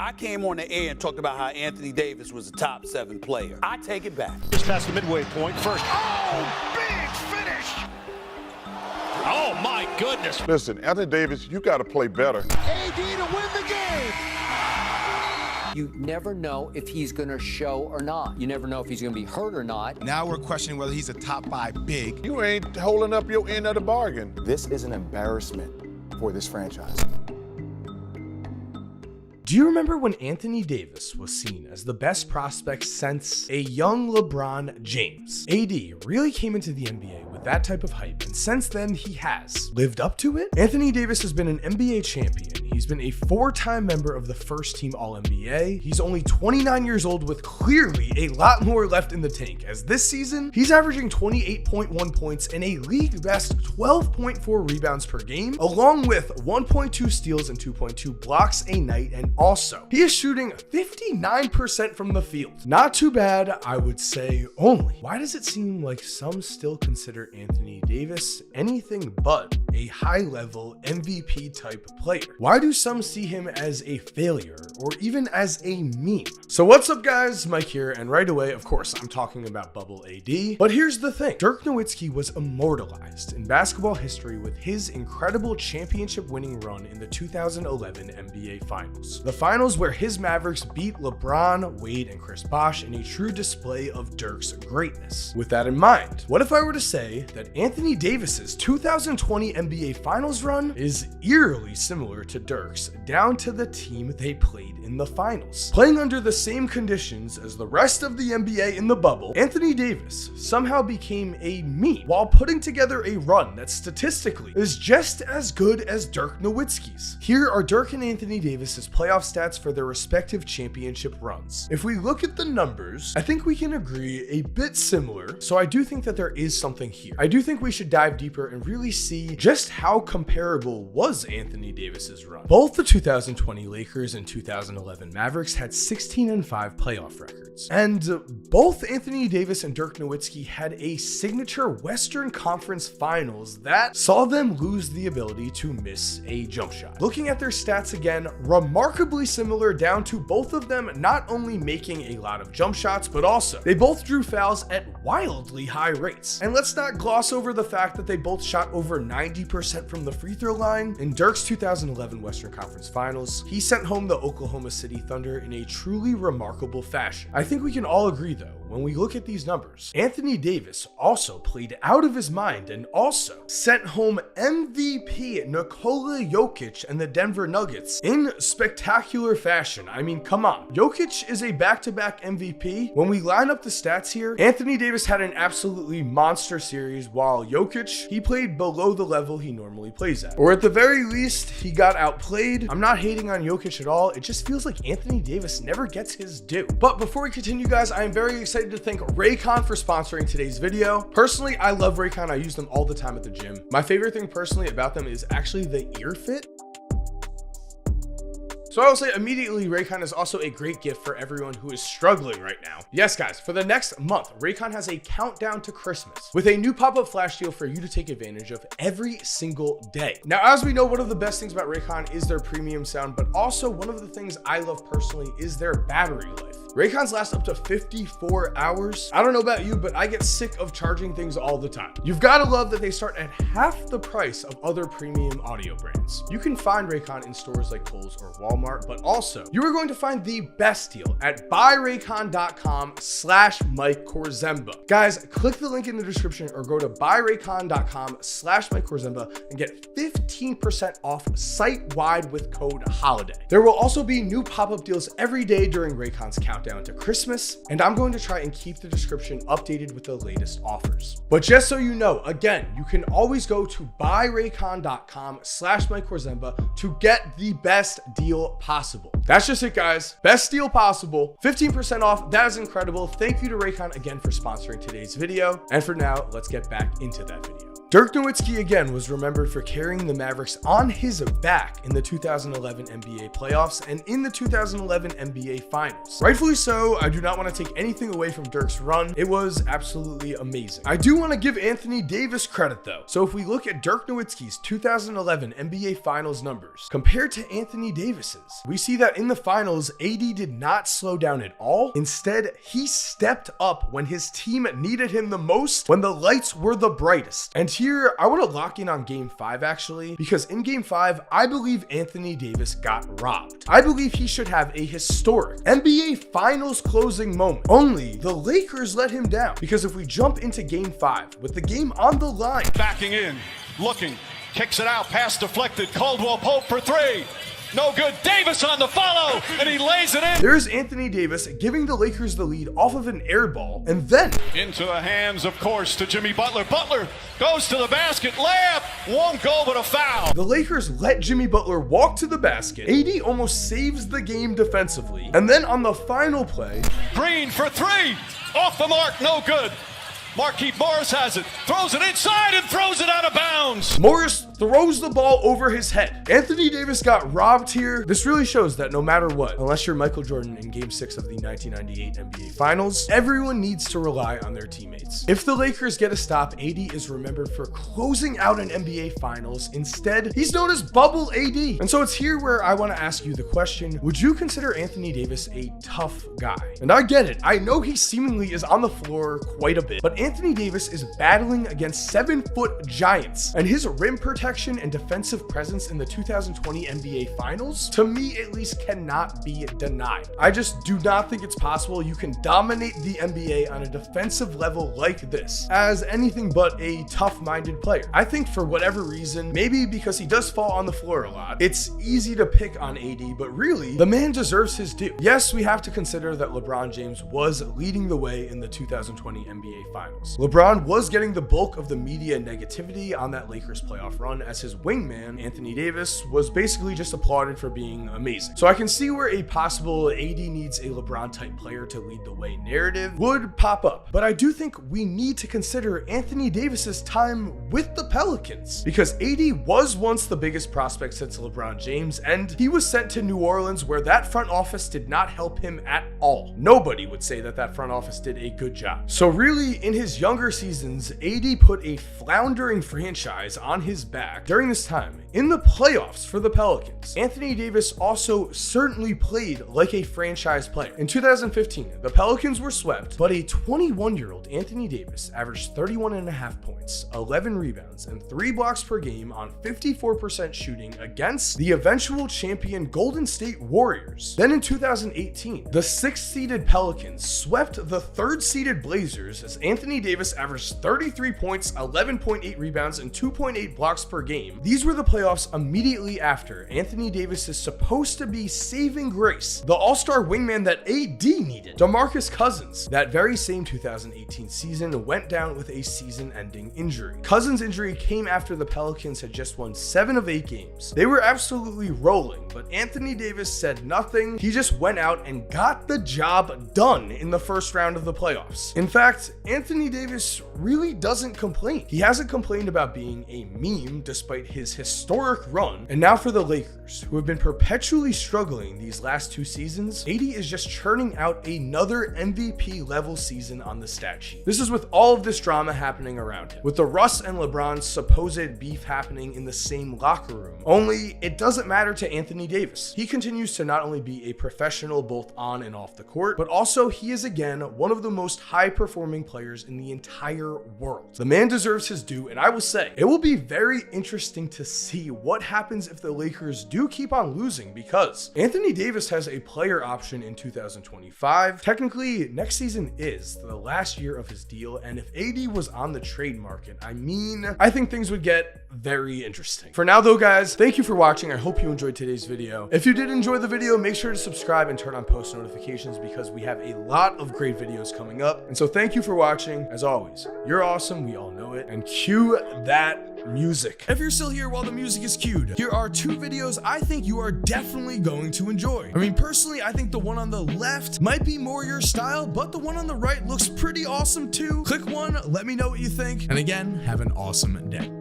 I came on the air and talked about how Anthony Davis was a top 7 player. I take it back. Just past the midway point. First. Oh, big finish. Oh, my goodness. Listen, Anthony Davis, you got to play better. AD to win the game. You never know if he's going to show or not. You never know if he's going to be hurt or not. Now we're questioning whether he's a top 5 big. You ain't holding up your end of the bargain. This is an embarrassment for this franchise. Do you remember when Anthony Davis was seen as the best prospect since a young LeBron James? AD really came into the NBA with that type of hype, and since then he has lived up to it. Anthony Davis has been an NBA champion. He's been a 4-time member of the first team All-NBA. He's only 29 years old with clearly a lot more left in the tank, as this season he's averaging 28.1 points and a league best 12.4 rebounds per game, along with 1.2 steals and 2.2 blocks a night, and also he is shooting 59% from the field. Not too bad, I would say. Only why does it seem like some still consider Anthony Davis anything but a high-level MVP type player? Why do some see him as a failure or even as a meme? So what's up, guys? Mike here, and right away, of course, I'm talking about Bubble AD. But here's the thing. Dirk Nowitzki was immortalized in basketball history with his incredible championship winning run in the 2011 NBA Finals. The Finals where his Mavericks beat LeBron, Wade, and Chris Bosh in a true display of Dirk's greatness. With that in mind, what if I were to say that Anthony Davis's 2020 NBA Finals run is eerily similar to Dirk's, down to the team they played in the finals? Playing under the same conditions as the rest of the NBA in the bubble, Anthony Davis somehow became a meme while putting together a run that statistically is just as good as Dirk Nowitzki's. Here are Dirk and Anthony Davis's playoff stats for their respective championship runs. If we look at the numbers, I think we can agree a bit similar, so I do think that there is something here. I do think we should dive deeper and really see just how comparable was Anthony Davis's run. Both the 2020 Lakers and 2011 Mavericks had 16-5 playoff records, and both Anthony Davis and Dirk Nowitzki had a signature Western Conference Finals that saw them lose the ability to miss a jump shot. Looking at their stats again, remarkably similar, down to both of them not only making a lot of jump shots, but also they both drew fouls at wildly high rates. And let's not gloss over the fact that they both shot over 90% from the free throw line. In Dirk's 2011 Western Conference Finals, he sent home the Oklahoma City Thunder in a truly remarkable fashion. I think we can all agree, though, when we look at these numbers, Anthony Davis also played out of his mind and also sent home MVP Nikola Jokic and the Denver Nuggets in spectacular fashion. I mean, come on. Jokic is a back-to-back MVP. When we line up the stats here, Anthony Davis had an absolutely monster series, while Jokic, he played below the level he normally plays at. Or at the very least, he got outplayed. I'm not hating on Jokic at all. It just feels like Anthony Davis never gets his due. But before we continue, guys, I am very excited to thank Raycon for sponsoring today's video. Personally, I love Raycon. I use them all the time at the gym. My favorite thing personally about them is actually the ear fit. So I will say immediately, Raycon is also a great gift for everyone who is struggling right now. Yes, guys, for the next month, Raycon has a countdown to Christmas with a new pop-up flash deal for you to take advantage of every single day. Now, as we know, one of the best things about Raycon is their premium sound, but also one of the things I love personally is their battery life. Raycons last up to 54 hours. I don't know about you, but I get sick of charging things all the time. You've got to love that they start at half the price of other premium audio brands. You can find Raycon in stores like Kohl's or Walmart, but also you are going to find the best deal at buyraycon.com/Mike Korzemba. Guys, click the link in the description or go to buyraycon.com/Mike Korzemba and get 15% off site-wide with code HOLIDAY. There will also be new pop-up deals every day during Raycon's countdown to Christmas, and I'm going to try and keep the description updated with the latest offers. But just so you know, again, you can always go to buyraycon.com/Mike Korzemba to get the best deal possible. That's just it, guys. Best deal possible, 15% off. That is incredible. Thank you to Raycon again for sponsoring today's video. And for now, let's get back into that video. Dirk Nowitzki again was remembered for carrying the Mavericks on his back in the 2011 NBA playoffs and in the 2011 NBA Finals. Rightfully so, I do not want to take anything away from Dirk's run. It was absolutely amazing. I do want to give Anthony Davis credit though. So if we look at Dirk Nowitzki's 2011 NBA Finals numbers compared to Anthony Davis's, we see that in the finals, AD did not slow down at all. Instead, he stepped up when his team needed him the most, when the lights were the brightest. And here, I want to lock in on Game 5 actually, because in Game 5, I believe Anthony Davis got robbed. I believe he should have a historic NBA Finals closing moment. Only the Lakers let him down, because if we jump into Game 5 with the game on the line, Backing in, looking, kicks it out, pass deflected, Caldwell Pope for three. No good, Davis on the follow, and he lays it in. there's Anthony Davis giving the Lakers the lead off of an air ball, and then Into the hands, of course, to Jimmy Butler. Butler goes to the basket, layup, won't go, but a foul. the Lakers let Jimmy Butler walk to the basket. AD almost saves the game defensively, and then on the final play, Green for three, off the mark, no good. Markieff Morris has it, throws it inside and throws it out of bounds. Morris throws the ball over his head. Anthony Davis got robbed here. This really shows that no matter what, unless you're Michael Jordan in Game 6 of the 1998 NBA Finals, everyone needs to rely on their teammates. If the Lakers get a stop, AD is remembered for closing out an NBA Finals. Instead, he's known as Bubble AD. And so it's here where I want to ask you the question, would you consider Anthony Davis a tough guy? And I get it. I know he seemingly is on the floor quite a bit, but Anthony Davis is battling against 7-foot giants, and his rim protection and defensive presence in the 2020 NBA Finals, to me at least, cannot be denied. I just do not think it's possible you can dominate the NBA on a defensive level like this as anything but a tough-minded player. I think for whatever reason, maybe because he does fall on the floor a lot, it's easy to pick on AD, but really, the man deserves his due. Yes, we have to consider that LeBron James was leading the way in the 2020 NBA Finals. LeBron was getting the bulk of the media negativity on that Lakers playoff run, as his wingman, Anthony Davis, was basically just applauded for being amazing. So I can see where a possible AD needs a LeBron type player to lead the way narrative would pop up. But I do think we need to consider Anthony Davis's time with the Pelicans, because AD was once the biggest prospect since LeBron James, and he was sent to New Orleans, where that front office did not help him at all. Nobody would say that that front office did a good job. So really, in his younger seasons, AD put a floundering franchise on his back. During this time, in the playoffs for the Pelicans, Anthony Davis also certainly played like a franchise player. In 2015, the Pelicans were swept, but a 21-year-old Anthony Davis averaged 31.5 points, 11 rebounds, and 3 blocks per game on 54% shooting against the eventual champion Golden State Warriors. Then in 2018, the 6th-seeded Pelicans swept the 3rd-seeded Blazers as Anthony Davis averaged 33 points, 11.8 rebounds, and 2.8 blocks per game. These were the playoffs immediately after Anthony Davis is supposed to be saving grace, the all-star wingman that AD needed, DeMarcus Cousins. That very same 2018 season went down with a season-ending injury. Cousins' injury came after the Pelicans had just won 7 of 8 games. They were absolutely rolling, but Anthony Davis said nothing. He just went out and got the job done in the first round of the playoffs. In fact, Anthony Davis really doesn't complain. He hasn't complained about being a meme despite his historic run. And now for the Lakers, who have been perpetually struggling these last 2 seasons, AD is just churning out another MVP level season on the stat sheet. This is with all of this drama happening around him, with the Russ and LeBron supposed beef happening in the same locker room. Only it doesn't matter to Anthony Davis. He continues to not only be a professional both on and off the court, but also he is again one of the most high-performing players in the entire world. The man deserves his due, and I will say, it will be very interesting to see what happens if the Lakers do keep on losing, because Anthony Davis has a player option in 2025. Technically, next season is the last year of his deal, and if AD was on the trade market, I think things would get very interesting. For now though, guys, thank you for watching. I hope you enjoyed today's video. If you did enjoy the video, make sure to subscribe and turn on post notifications, because we have a lot of great videos coming up. And so thank you for watching. As always, you're awesome, we all know it, and cue that music. If you're still here while the music is cued, here are 2 videos I think you are definitely going to enjoy. I mean, personally, I think the one on the left might be more your style, but the one on the right looks pretty awesome too. Click one, let me know what you think, and again, have an awesome day.